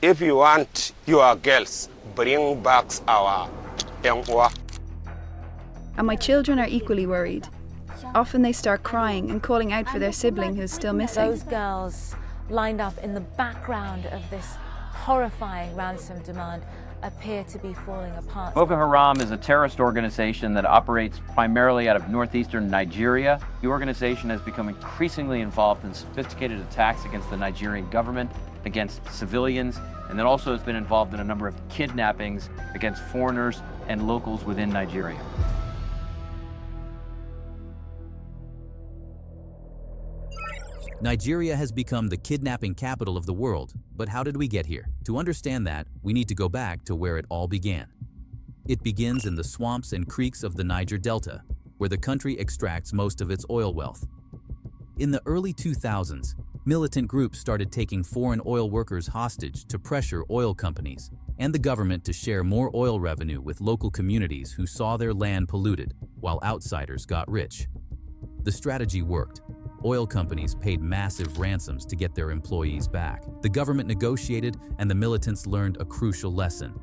If you want your girls, bring back our young. And my children are equally worried. Often they start crying and calling out for their sibling who's still missing. Those girls lined up in the background of this horrifying ransom demand appear to be falling apart. Boko Haram is a terrorist organization that operates primarily out of northeastern Nigeria. The organization has become increasingly involved in sophisticated attacks against the Nigerian government, against civilians, and it also has been involved in a number of kidnappings against foreigners and locals within Nigeria. Nigeria has become the kidnapping capital of the world, but how did we get here? To understand that, we need to go back to where it all began. It begins in the swamps and creeks of the Niger Delta, where the country extracts most of its oil wealth. In the early 2000s, militant groups started taking foreign oil workers hostage to pressure oil companies and the government to share more oil revenue with local communities who saw their land polluted, while outsiders got rich. The strategy worked. Oil companies paid massive ransoms to get their employees back. The government negotiated, and the militants learned a crucial lesson.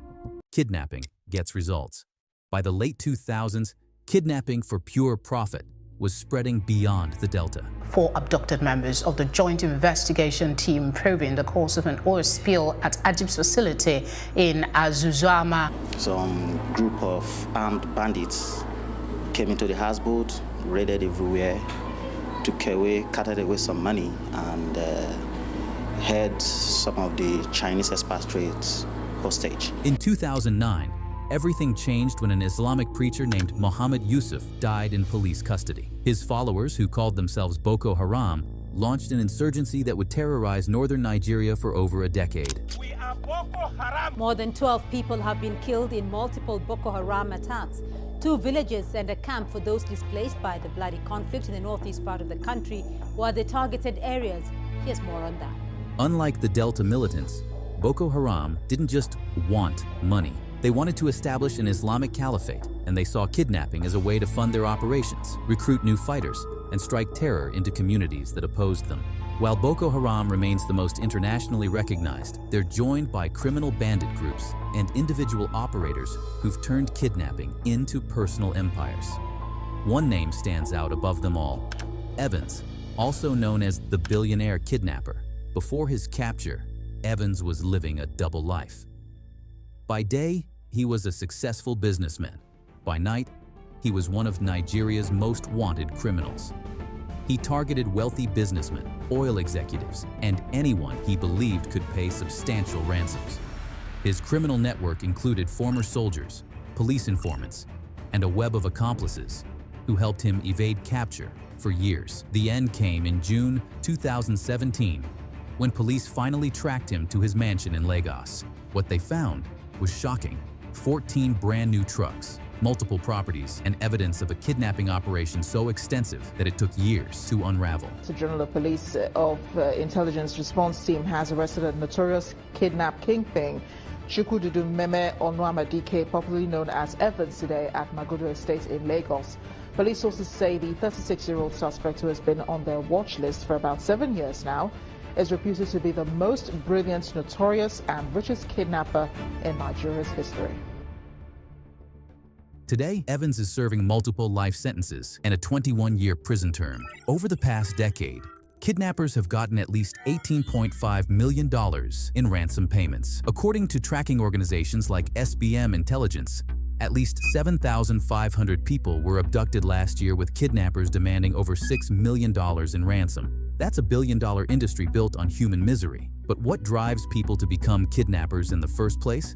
Kidnapping gets results. By the late 2000s, kidnapping for pure profit was spreading beyond the Delta. 4 abducted members of the Joint Investigation Team probing the cause of an oil spill at Ajib's facility in Azuzama. Some group of armed bandits came into the houseboat, raided everywhere, took away, carted away some money, and had some of the Chinese expatriates hostage. In 2009, everything changed when an Islamic preacher named Muhammad Yusuf died in police custody. His followers, who called themselves Boko Haram, launched an insurgency that would terrorize northern Nigeria for over a decade. We are Boko Haram. More than 12 people have been killed in multiple Boko Haram attacks. 2 villages and a camp for those displaced by the bloody conflict in the northeast part of the country were the targeted areas. Here's more on that. Unlike the Delta militants, Boko Haram didn't just want money. They wanted to establish an Islamic caliphate, and they saw kidnapping as a way to fund their operations, recruit new fighters, and strike terror into communities that opposed them. While Boko Haram remains the most internationally recognized, they're joined by criminal bandit groups and individual operators who've turned kidnapping into personal empires. One name stands out above them all: Evans, also known as the Billionaire Kidnapper. Before his capture, Evans was living a double life. By day, he was a successful businessman. By night, he was one of Nigeria's most wanted criminals. He targeted wealthy businessmen, oil executives, and anyone he believed could pay substantial ransoms. His criminal network included former soldiers, police informants, and a web of accomplices who helped him evade capture for years. The end came in June 2017, when police finally tracked him to his mansion in Lagos. What they found was shocking: 14 brand new trucks, multiple properties, and evidence of a kidnapping operation so extensive that it took years to unravel. The General of Police of Intelligence Response Team has arrested a notorious kidnap kingpin, Chukwududu Meme Onwama-Dike, popularly known as Evans, today at Magodo Estate in Lagos. Police sources say the 36-year-old suspect, who has been on their watch list for about 7 years now, is reputed to be the most brilliant, notorious, and richest kidnapper in Nigeria's history. Today, Evans is serving multiple life sentences and a 21-year prison term. Over the past decade, kidnappers have gotten at least $18.5 million in ransom payments. According to tracking organizations like SBM Intelligence, at least 7,500 people were abducted last year, with kidnappers demanding over $6 million in ransom. That's a billion-dollar industry built on human misery. But what drives people to become kidnappers in the first place?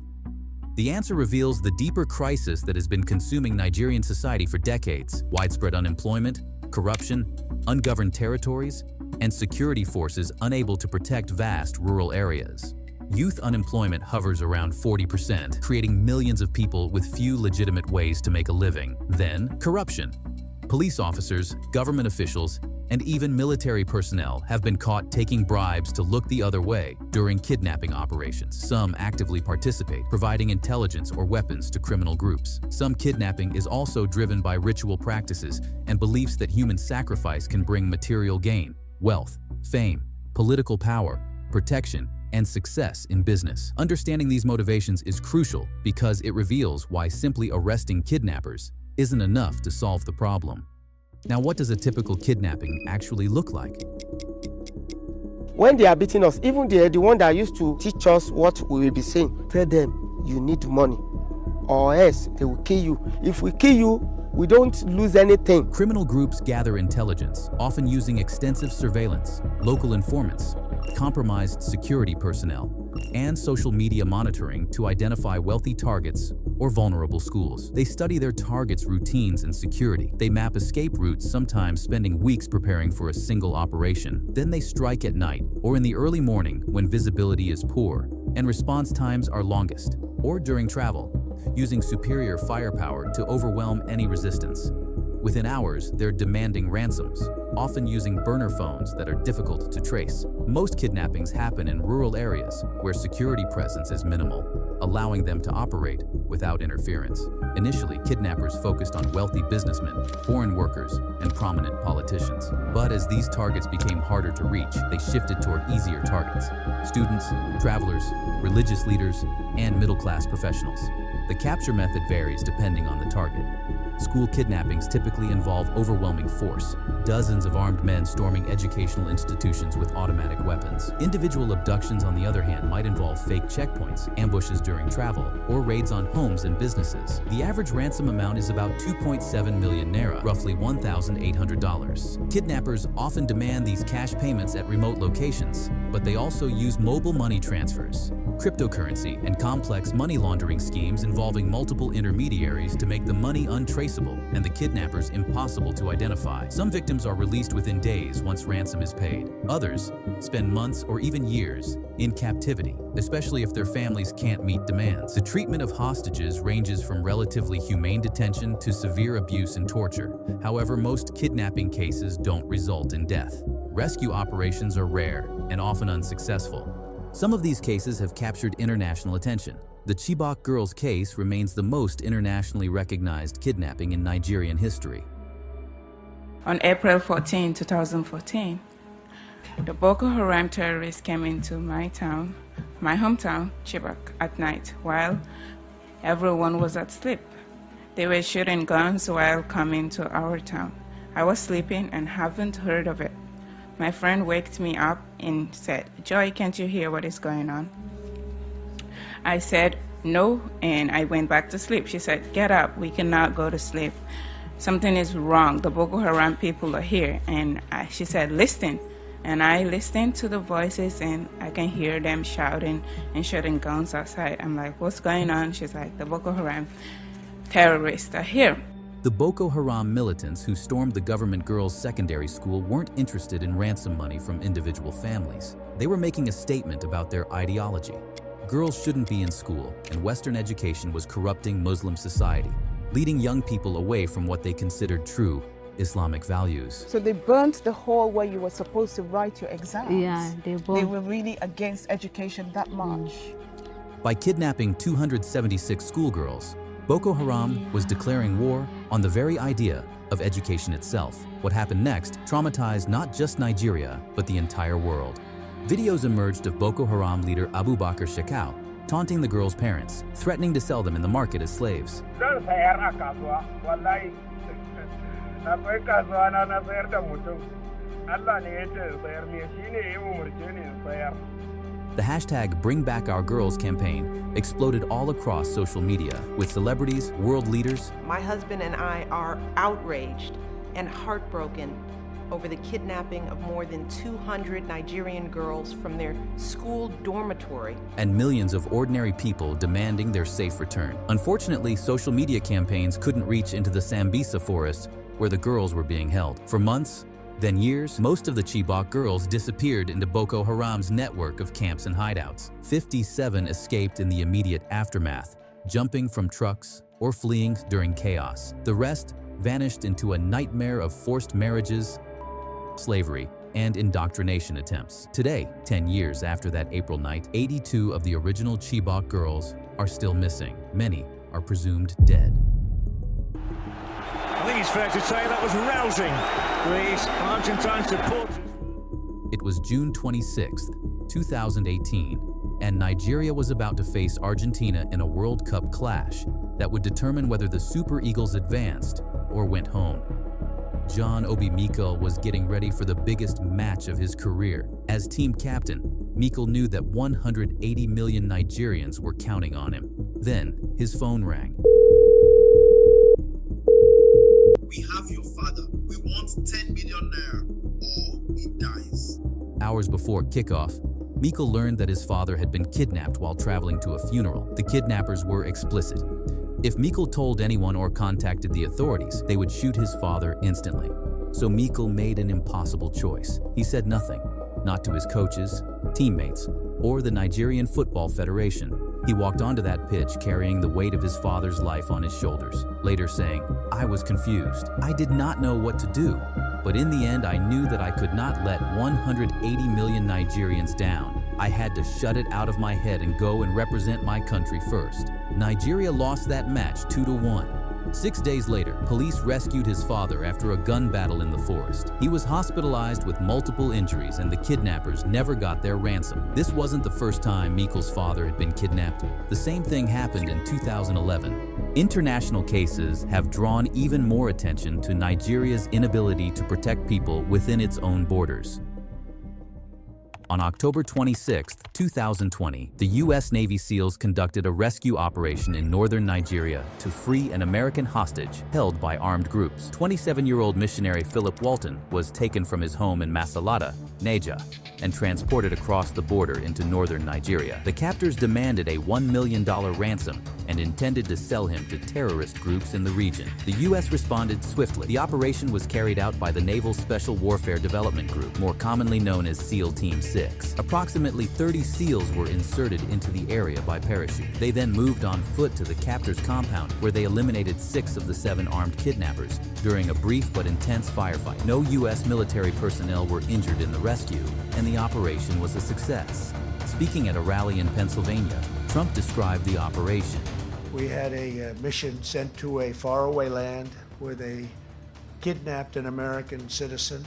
The answer reveals the deeper crisis that has been consuming Nigerian society for decades: widespread unemployment, corruption, ungoverned territories, and security forces unable to protect vast rural areas. Youth unemployment hovers around 40%, creating millions of people with few legitimate ways to make a living. Then, corruption. Police officers, government officials, and even military personnel have been caught taking bribes to look the other way during kidnapping operations. Some actively participate, providing intelligence or weapons to criminal groups. Some kidnapping is also driven by ritual practices and beliefs that human sacrifice can bring material gain, wealth, fame, political power, protection, and success in business. Understanding these motivations is crucial because it reveals why simply arresting kidnappers isn't enough to solve the problem. Now, what does a typical kidnapping actually look like? When they are beating us, even the one that used to teach us what we will be saying, tell them you need money or else they will kill you. If we kill you, we don't lose anything. Criminal groups gather intelligence, often using extensive surveillance, local informants, compromised security personnel, and social media monitoring to identify wealthy targets or vulnerable schools. They study their targets' routines and security. They map escape routes, sometimes spending weeks preparing for a single operation. Then they strike at night or in the early morning when visibility is poor and response times are longest, or during travel, using superior firepower to overwhelm any resistance. Within hours, they're demanding ransoms, often using burner phones that are difficult to trace. Most kidnappings happen in rural areas where security presence is minimal, allowing them to operate without interference. Initially, kidnappers focused on wealthy businessmen, foreign workers, and prominent politicians. But as these targets became harder to reach, they shifted toward easier targets: students, travelers, religious leaders, and middle-class professionals. The capture method varies depending on the target. School kidnappings typically involve overwhelming force, dozens of armed men storming educational institutions with automatic weapons. Individual abductions, on the other hand, might involve fake checkpoints, ambushes during travel, or raids on homes and businesses. The average ransom amount is about 2.7 million naira, roughly $1,800. Kidnappers often demand these cash payments at remote locations, but they also use mobile money transfers, cryptocurrency, and complex money laundering schemes involving multiple intermediaries to make the money untraceable and the kidnappers impossible to identify. Some victims are released within days once ransom is paid. Others spend months or even years in captivity, especially if their families can't meet demands. The treatment of hostages ranges from relatively humane detention to severe abuse and torture. However, most kidnapping cases don't result in death. Rescue operations are rare and often unsuccessful. Some of these cases have captured international attention. The Chibok girls' case remains the most internationally recognized kidnapping in Nigerian history. On April 14, 2014, the Boko Haram terrorists came into my hometown, Chibok, at night while everyone was asleep. They were shooting guns while coming to our town. I was sleeping and haven't heard of it. My friend waked me up and said, "Joy, can't you hear what is going on?" I said, "No," and I went back to sleep. She said, "Get up, we cannot go to sleep. Something is wrong. The Boko Haram people are here." And she said, "Listen." And I listened to the voices and I can hear them shouting and shooting guns outside. I'm like, "What's going on?" She's like, "The Boko Haram terrorists are here." The Boko Haram militants who stormed the government girls' secondary school weren't interested in ransom money from individual families. They were making a statement about their ideology. Girls shouldn't be in school, and Western education was corrupting Muslim society, leading young people away from what they considered true Islamic values. So they burnt the hall where you were supposed to write your exams. Yeah, they were really against education that much. By kidnapping 276 schoolgirls, Boko Haram was declaring war on the very idea of education itself. What happened next traumatized not just Nigeria, but the entire world. Videos emerged of Boko Haram leader Abu Bakr Shekau taunting the girls' parents, threatening to sell them in the market as slaves. The hashtag #BringBackOurGirls campaign exploded all across social media, with celebrities, world leaders. My husband and I are outraged and heartbroken over the kidnapping of more than 200 Nigerian girls from their school dormitory. And millions of ordinary people demanding their safe return. Unfortunately, social media campaigns couldn't reach into the Sambisa forest where the girls were being held. For months, then years, most of the Chibok girls disappeared into Boko Haram's network of camps and hideouts. 57 escaped in the immediate aftermath, jumping from trucks or fleeing during chaos. The rest vanished into a nightmare of forced marriages, slavery, and indoctrination attempts. Today, 10 years after that April night, 82 of the original Chibok girls are still missing. Many are presumed dead. I think it's fair to say that was rousing. These Argentine supporters. It was June 26, 2018, and Nigeria was about to face Argentina in a World Cup clash that would determine whether the Super Eagles advanced or went home. John Obi Mikel was getting ready for the biggest match of his career. As team captain, Mikel knew that 180 million Nigerians were counting on him. Then, his phone rang. We have your father. We want 10 million naira or he dies. Hours before kickoff, Mikel learned that his father had been kidnapped while traveling to a funeral. The kidnappers were explicit. If Mikel told anyone or contacted the authorities, they would shoot his father instantly. So Mikel made an impossible choice. He said nothing, not to his coaches, teammates, or the Nigerian Football Federation. He walked onto that pitch carrying the weight of his father's life on his shoulders, later saying, "I was confused. I did not know what to do. But in the end, I knew that I could not let 180 million Nigerians down. I had to shut it out of my head and go and represent my country first." Nigeria lost that match 2-1. 6 days later, police rescued his father after a gun battle in the forest. He was hospitalized with multiple injuries and the kidnappers never got their ransom. This wasn't the first time Mikel's father had been kidnapped. The same thing happened in 2011. International cases have drawn even more attention to Nigeria's inability to protect people within its own borders. On October 26, 2020, the U.S. Navy SEALs conducted a rescue operation in northern Nigeria to free an American hostage held by armed groups. 27-year-old missionary Philip Walton was taken from his home in Masalada, Niger, and transported across the border into northern Nigeria. The captors demanded a $1 million ransom and intended to sell him to terrorist groups in the region. The U.S. responded swiftly. The operation was carried out by the Naval Special Warfare Development Group, more commonly known as SEAL Team 6. Approximately 30 SEALs were inserted into the area by parachute. They then moved on foot to the captors' compound, where they eliminated 6 of the 7 armed kidnappers during a brief but intense firefight. No U.S. military personnel were injured in the rescue, and the operation was a success. Speaking at a rally in Pennsylvania, Trump described the operation. We had a mission sent to a faraway land where they kidnapped an American citizen,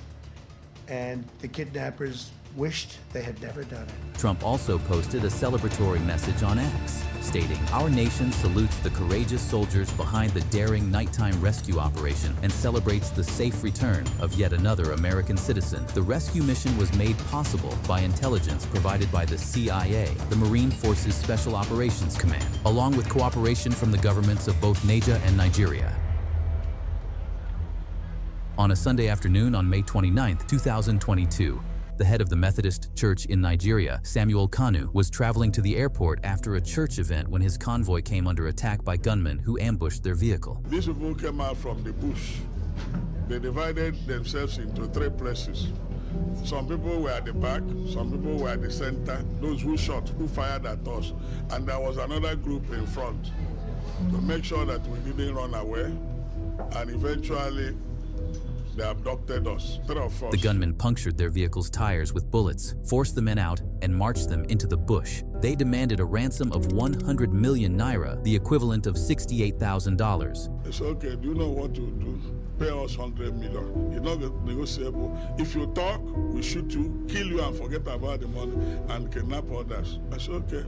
and the kidnappers wished they had never done it. Trump also posted a celebratory message on X, stating, "Our nation salutes the courageous soldiers behind the daring nighttime rescue operation and celebrates the safe return of yet another American citizen." The rescue mission was made possible by intelligence provided by the CIA, the Marine Forces Special Operations Command, along with cooperation from the governments of both Niger and Nigeria. On a Sunday afternoon on May 29, 2022, the head of the Methodist Church in Nigeria, Samuel Kanu, was traveling to the airport after a church event when his convoy came under attack by gunmen who ambushed their vehicle. These people came out from the bush. They divided themselves into 3 places. Some people were at the back, some people were at the center, those who shot, who fired at us, and there was another group in front to make sure that we didn't run away, and eventually they abducted us, 3 of us. The gunmen punctured their vehicle's tires with bullets, forced the men out, and marched them into the bush. They demanded a ransom of 100 million naira, the equivalent of $68,000. It's okay, do you know what to do? Pay us 100 million. It's not negotiable. If you talk, we shoot you, kill you, and forget about the money, and kidnap others. It's okay.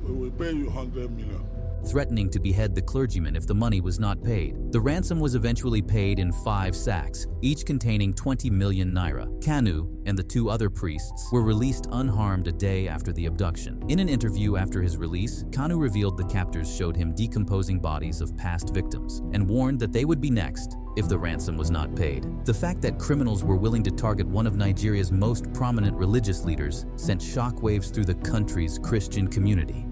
We will pay you 100 million. Threatening to behead the clergyman if the money was not paid. The ransom was eventually paid in 5 sacks, each containing 20 million naira. Kanu and the 2 other priests were released unharmed a day after the abduction. In an interview after his release, Kanu revealed the captors showed him decomposing bodies of past victims and warned that they would be next if the ransom was not paid. The fact that criminals were willing to target one of Nigeria's most prominent religious leaders sent shockwaves through the country's Christian community.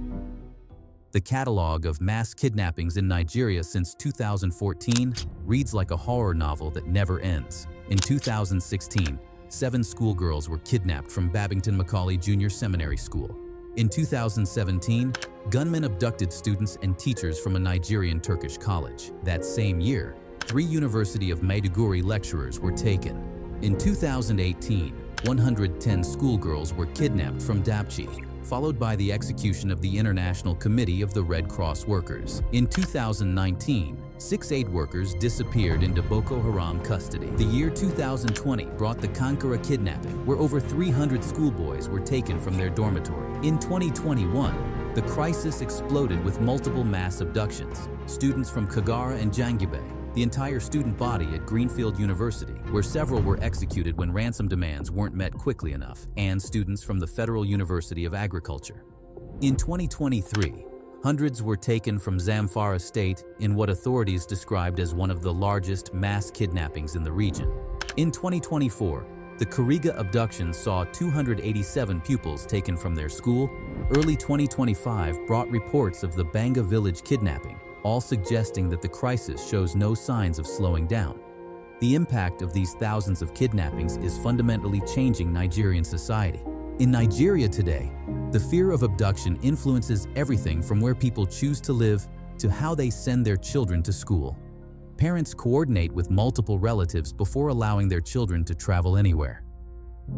The catalog of mass kidnappings in Nigeria since 2014 reads like a horror novel that never ends. In 2016, 7 schoolgirls were kidnapped from Babington Macaulay Junior Seminary School. In 2017, gunmen abducted students and teachers from a Nigerian Turkish college. That same year, 3 University of Maiduguri lecturers were taken. In 2018, 110 schoolgirls were kidnapped from Dapchi, followed by the execution of the International Committee of the Red Cross Workers. In 2019, 6 aid workers disappeared into Boko Haram custody. The year 2020 brought the Kankara kidnapping, where over 300 schoolboys were taken from their dormitory. In 2021, the crisis exploded with multiple mass abductions. Students from Kagara and Jangibe, the entire student body at Greenfield University, where several were executed when ransom demands weren't met quickly enough, and students from the Federal University of Agriculture. In 2023, hundreds were taken from Zamfara State in what authorities described as one of the largest mass kidnappings in the region. In 2024, the Kuriga abduction saw 287 pupils taken from their school. Early 2025 brought reports of the Banga village kidnapping, all suggesting that the crisis shows no signs of slowing down. The impact of these thousands of kidnappings is fundamentally changing Nigerian society. In Nigeria today, the fear of abduction influences everything from where people choose to live to how they send their children to school. Parents coordinate with multiple relatives before allowing their children to travel anywhere.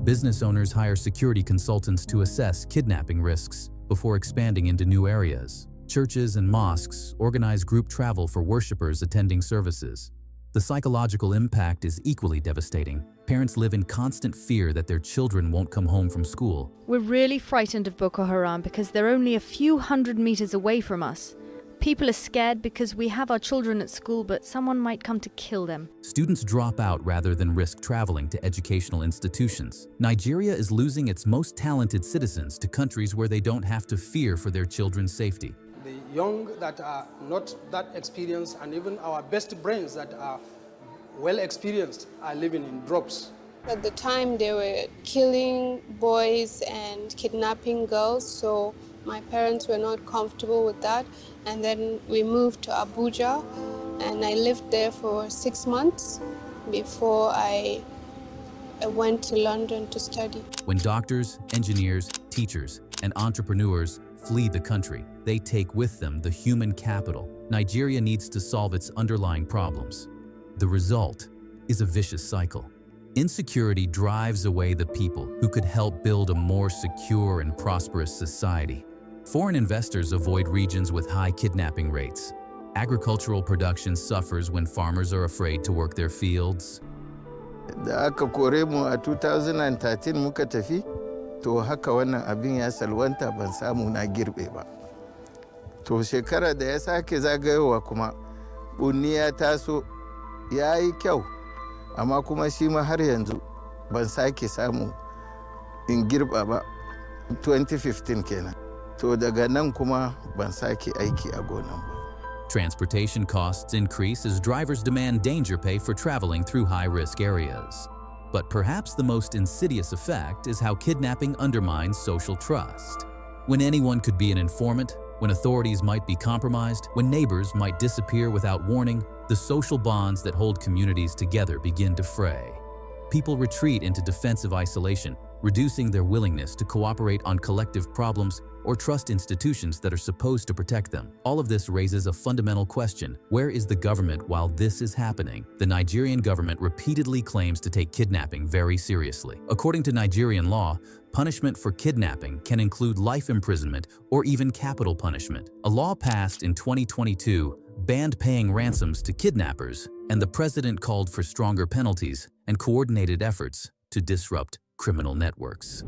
Business owners hire security consultants to assess kidnapping risks before expanding into new areas. Churches and mosques organize group travel for worshipers attending services. The psychological impact is equally devastating. Parents live in constant fear that their children won't come home from school. We're really frightened of Boko Haram because they're only a few hundred meters away from us. People are scared because we have our children at school, but someone might come to kill them. Students drop out rather than risk traveling to educational institutions. Nigeria is losing its most talented citizens to countries where they don't have to fear for their children's safety. The young that are not that experienced, and even our best brains that are well experienced, are living in drops. At the time, they were killing boys and kidnapping girls, so my parents were not comfortable with that. And then we moved to Abuja, and I lived there for 6 months before I went to London to study. When doctors, engineers, teachers, and entrepreneurs flee the country, they take with them the human capital. Nigeria needs to solve its underlying problems. The result is a vicious cycle. Insecurity drives away the people who could help build a more secure and prosperous society. Foreign investors avoid regions with high kidnapping rates. Agricultural production suffers when farmers are afraid to work their fields. Da aka kore mu a 2013 muka tafi, to haka wannan abin ya salwanta ban samu na girbe ba. To shekara da ya sake zagayowa kuma, bunni ya taso, ya yi kyau, amma kuma shi ma har yanzu ban sake samu in girba ba. 2015 kenan. To daga nan kuma ban sake aiki a gonan ba. Transportation costs increase as drivers demand danger pay for traveling through high-risk areas. But perhaps the most insidious effect is how kidnapping undermines social trust. When anyone could be an informant, when authorities might be compromised, when neighbors might disappear without warning, the social bonds that hold communities together begin to fray. People retreat into defensive isolation, reducing their willingness to cooperate on collective problems or trust institutions that are supposed to protect them. All of this raises a fundamental question: where is the government while this is happening? The Nigerian government repeatedly claims to take kidnapping very seriously. According to Nigerian law, punishment for kidnapping can include life imprisonment or even capital punishment. A law passed in 2022 banned paying ransoms to kidnappers, and the president called for stronger penalties and coordinated efforts to disrupt criminal networks.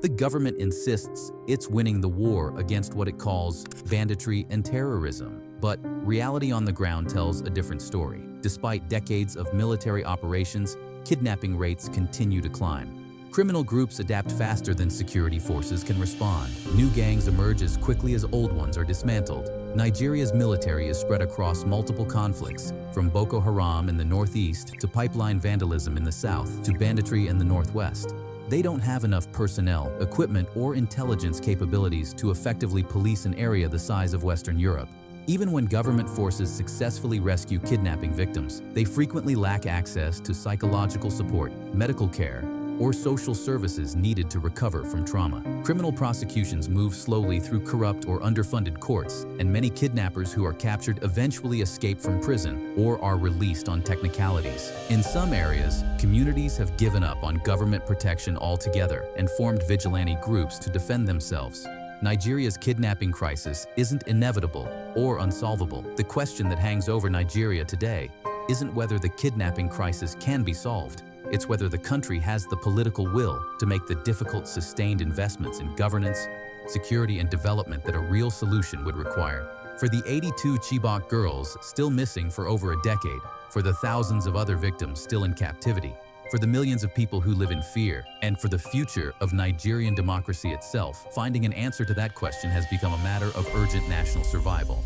The government insists it's winning the war against what it calls banditry and terrorism. But reality on the ground tells a different story. Despite decades of military operations, kidnapping rates continue to climb. Criminal groups adapt faster than security forces can respond. New gangs emerge as quickly as old ones are dismantled. Nigeria's military is spread across multiple conflicts, from Boko Haram in the northeast to pipeline vandalism in the south to banditry in the northwest. They don't have enough personnel, equipment, or intelligence capabilities to effectively police an area the size of Western Europe. Even when government forces successfully rescue kidnapping victims, they frequently lack access to psychological support, medical care, or social services needed to recover from trauma. Criminal prosecutions move slowly through corrupt or underfunded courts, and many kidnappers who are captured eventually escape from prison or are released on technicalities. In some areas, communities have given up on government protection altogether and formed vigilante groups to defend themselves. Nigeria's kidnapping crisis isn't inevitable or unsolvable. The question that hangs over Nigeria today isn't whether the kidnapping crisis can be solved. It's whether the country has the political will to make the difficult, sustained investments in governance, security, and development that a real solution would require. For the 82 Chibok girls still missing for over a decade, for the thousands of other victims still in captivity, for the millions of people who live in fear, and for the future of Nigerian democracy itself, finding an answer to that question has become a matter of urgent national survival.